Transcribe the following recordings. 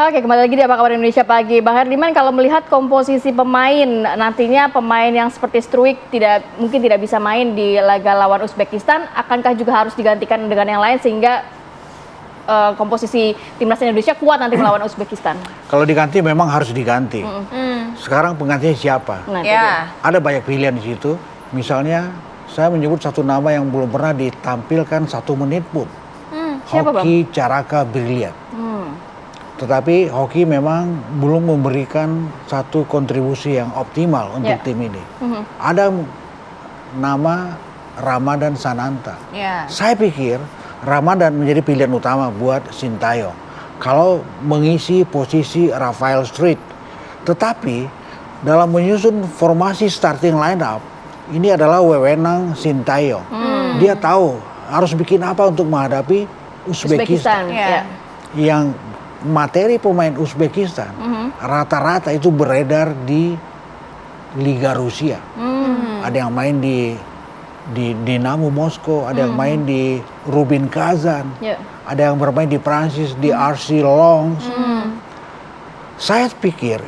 Oke, kembali lagi di Apa Kabar Indonesia Pagi. Bang Herdiman, kalau melihat komposisi pemain, nantinya pemain yang seperti Struijk mungkin tidak bisa main di laga lawan Uzbekistan, akankah juga harus digantikan dengan yang lain sehingga komposisi timnas Indonesia kuat nanti melawan Uzbekistan? Kalau diganti memang harus diganti. Sekarang penggantinya siapa? Nah, Ada banyak pilihan di situ. Misalnya saya menyebut satu nama yang belum pernah ditampilkan 1 menit pun. Siapa, Bang? Hoki Caraka Briliant. Tetapi Hoki memang belum memberikan satu kontribusi yang optimal untuk tim ini. Ada nama Ramadan Sananta. Saya pikir Ramadan menjadi pilihan utama buat Sintayong kalau mengisi posisi Rafael Struijk. Tetapi dalam menyusun formasi starting lineup, ini adalah wewenang Sintayong. Dia tahu harus bikin apa untuk menghadapi Uzbekistan. Yang materi pemain Uzbekistan rata-rata itu beredar di Liga Rusia. Ada yang main di Dinamo Moskow, ada yang main di Rubin Kazan, ada yang bermain di Prancis di RC Lens. Saya pikir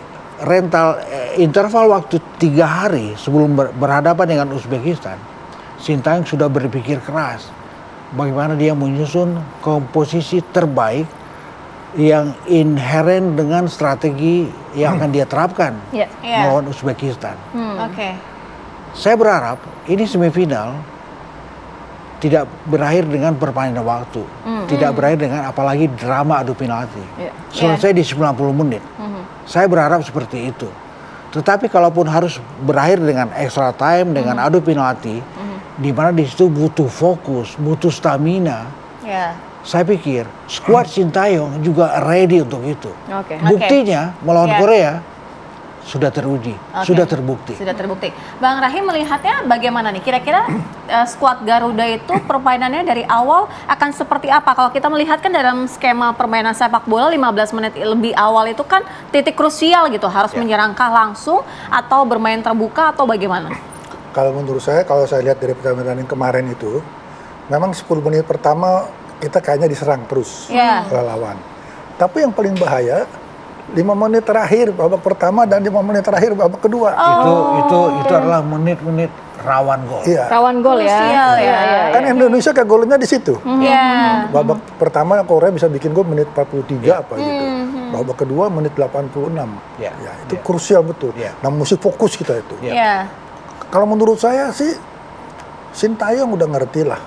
interval waktu 3 hari sebelum berhadapan dengan Uzbekistan, Sintayong sudah berpikir keras bagaimana dia menyusun komposisi terbaik yang inheren dengan strategi yang akan dia terapkan melawan Uzbekistan. Saya berharap ini semifinal tidak berakhir dengan perpanjangan waktu, tidak berakhir dengan apalagi drama adu penalti. Selesai di 90 menit. Saya berharap seperti itu. Tetapi kalaupun harus berakhir dengan extra time, dengan adu penalti, di mana di situ butuh fokus, butuh stamina. Saya pikir skuad Sintayong juga ready untuk itu. Buktinya melawan Korea sudah teruji, sudah terbukti. Bang Rahim melihatnya bagaimana nih? Kira-kira skuad Garuda itu permainannya dari awal akan seperti apa? Kalau kita melihat kan dalam skema permainan sepak bola 15 menit lebih awal itu kan titik krusial gitu. Harus menyerangkah langsung atau bermain terbuka atau bagaimana? Kalau menurut saya, kalau saya lihat dari pertandingan yang kemarin itu, memang 10 menit pertama kita kayaknya diserang terus oleh lawan. Tapi yang paling bahaya 5 menit terakhir babak pertama dan 5 menit terakhir babak kedua. Itu adalah menit-menit rawan gol. Rawan gol Kan Indonesia kayak golnya di situ. Babak pertama Korea bisa bikin gol menit 43 apa gitu. Babak kedua menit 86. Itu krusial betul. Nah, mesti fokus kita itu. Kalau menurut saya sih Sintayong udah ngerti lah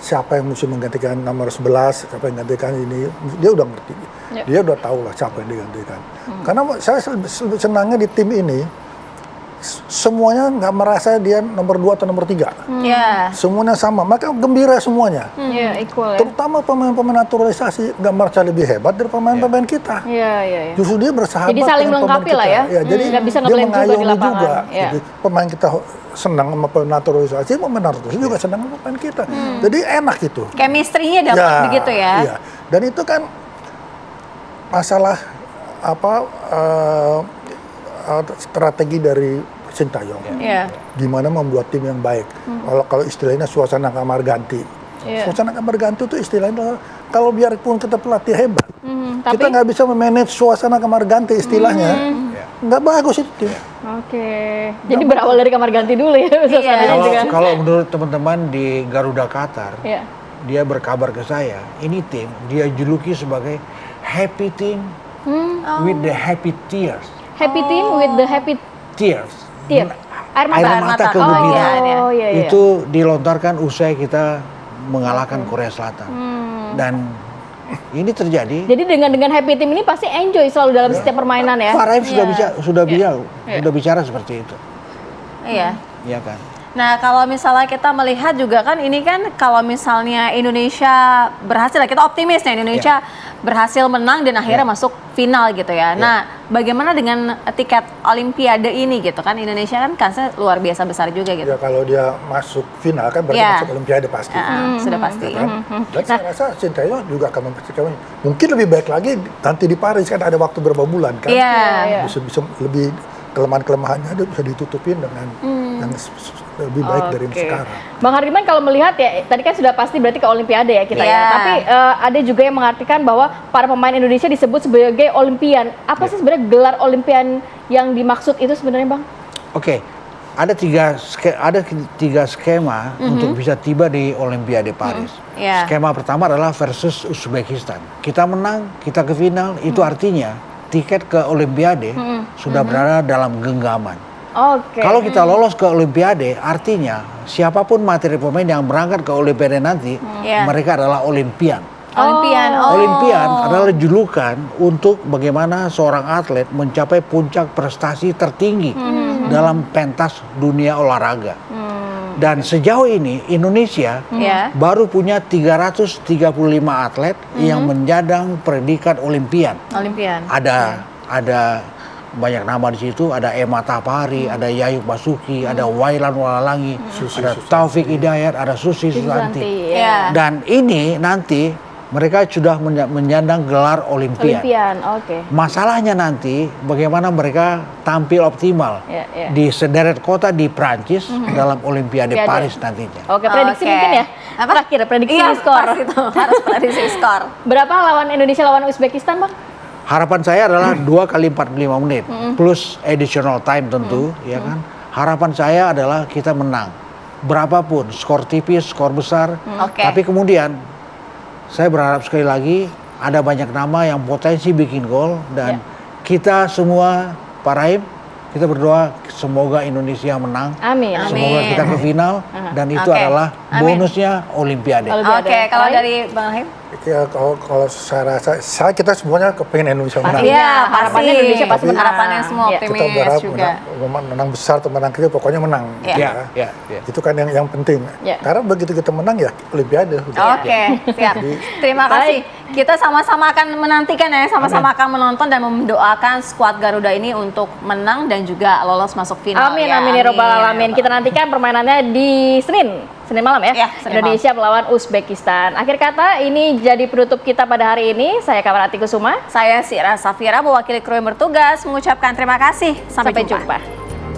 siapa yang mesti menggantikan nomor 11, siapa yang menggantikan ini, dia udah ngerti. Dia udah tahu lah siapa yang digantikan. Karena saya senangnya di tim ini, semuanya nggak merasa dia nomor 2 atau nomor 3. Semuanya sama, maka gembira semuanya. Equal, terutama pemain-pemain naturalisasi nggak merasa lebih hebat dari pemain-pemain kita. Justru dia bersahabat. Jadi saling melengkapi lah ya. Jadi nggak bisa dia ngeblame juga di mengayomi lapangan. juga. Jadi pemain kita senang sama pemain naturalisasi juga senang sama pemain kita. Jadi enak itu. Chemistry-nya dapat begitu ya. Dan itu kan masalah strategi dari Sintayong. Gimana membuat tim yang baik. Kalau istilahnya suasana kamar ganti. Suasana kamar ganti itu istilahnya kalau biarpun kita pelatih hebat, kita nggak bisa memanage suasana kamar ganti istilahnya. Nggak bagus itu. Jadi berawal dari kamar ganti dulu ya. Kalau menurut teman-teman di Garuda Qatar, dia berkabar ke saya, ini tim dia juluki sebagai happy team with the happy tears. Happy team with the happy tears. Air mata kegembiraan. Itu dilontarkan usai kita mengalahkan Korea Selatan. Dan ini terjadi. Jadi dengan happy team ini pasti enjoy selalu dalam setiap permainan ya. Pak Raif sudah bicara seperti itu. Iya kan. Nah, kalau misalnya kita melihat juga kan ini kan kalau misalnya Indonesia berhasil, kita optimis ya Indonesia berhasil menang dan akhirnya masuk final gitu ya. Nah, bagaimana dengan tiket Olimpiade ini gitu kan? Indonesia kan kansnya luar biasa besar juga gitu. Ya kalau dia masuk final kan berarti masuk Olimpiade pasti. Sudah pasti. Dan saya rasa Sintayong juga akan mempersiapkan. Mungkin lebih baik lagi nanti di Paris kan ada waktu berapa bulan kan. Bisa lebih kelemahan-kelemahannya bisa ditutupin dengan yang lebih baik dari sekarang. Bang Hardiman, kalau melihat ya, tadi kan sudah pasti berarti ke Olimpiade ya kita ya. Tapi ada juga yang mengartikan bahwa para pemain Indonesia disebut sebagai Olimpian. Apa sih sebenarnya gelar Olimpian yang dimaksud itu sebenarnya, Bang? Oke, ada tiga skema untuk bisa tiba di Olimpiade Paris. Skema pertama adalah versus Uzbekistan. Kita menang, kita ke final, itu artinya tiket ke Olimpiade sudah berada dalam genggaman. Kalau kita lolos ke Olimpiade, artinya siapapun materi pemain yang berangkat ke Olimpiade nanti, mereka adalah Olimpian. Olimpian adalah julukan untuk bagaimana seorang atlet mencapai puncak prestasi tertinggi dalam pentas dunia olahraga. Dan sejauh ini Indonesia baru punya 335 atlet yang menyandang predikat Olimpian. Ada banyak nama di situ, ada Emma Tapari, ada Yayuk Basuki, ada Wailan Walalangi, ada Taufik Hidayat, ada Susi Susanti. Dan ini nanti mereka sudah menyandang gelar Olimpian. Masalahnya nanti bagaimana mereka tampil optimal di sederet kota di Prancis dalam Olimpiade Paris nantinya. Prediksi mungkin ya? Terakhir prediksi skor. Harus prediksi skor. Berapa lawan Indonesia lawan Uzbekistan, Bang? Harapan saya adalah 2 kali 45 menit plus additional time tentu, ya kan. Harapan saya adalah kita menang. Berapapun, skor tipis, skor besar. Tapi kemudian saya berharap sekali lagi ada banyak nama yang potensi bikin gol dan kita semua, Pak Rahim, kita berdoa semoga Indonesia menang. Semoga kita ke final dan itu adalah bonusnya Olimpiade. Kalau dari Bang Rahim? Ya, kalau saya rasa, kita semuanya kepengen Indonesia menang. Iya, harapannya Indonesia pasti menang. Harapannya semua optimis kita berharap juga. menang besar atau menang kecil, pokoknya menang. Itu kan yang penting. Karena begitu kita menang ya Olimpiade. Siap. Terima kasih. Kita sama-sama akan menantikan ya, sama-sama akan menonton dan mendoakan skuad Garuda ini untuk menang dan juga lolos masuk final. Amin ya robbal alamin. Kita nantikan permainannya di Senin malam ya. Indonesia melawan Uzbekistan. Akhir kata, ini jadi penutup kita pada hari ini. Saya Kamarati Kusuma. Saya Sira Safira, mewakili kru yang bertugas, mengucapkan terima kasih. Sampai jumpa.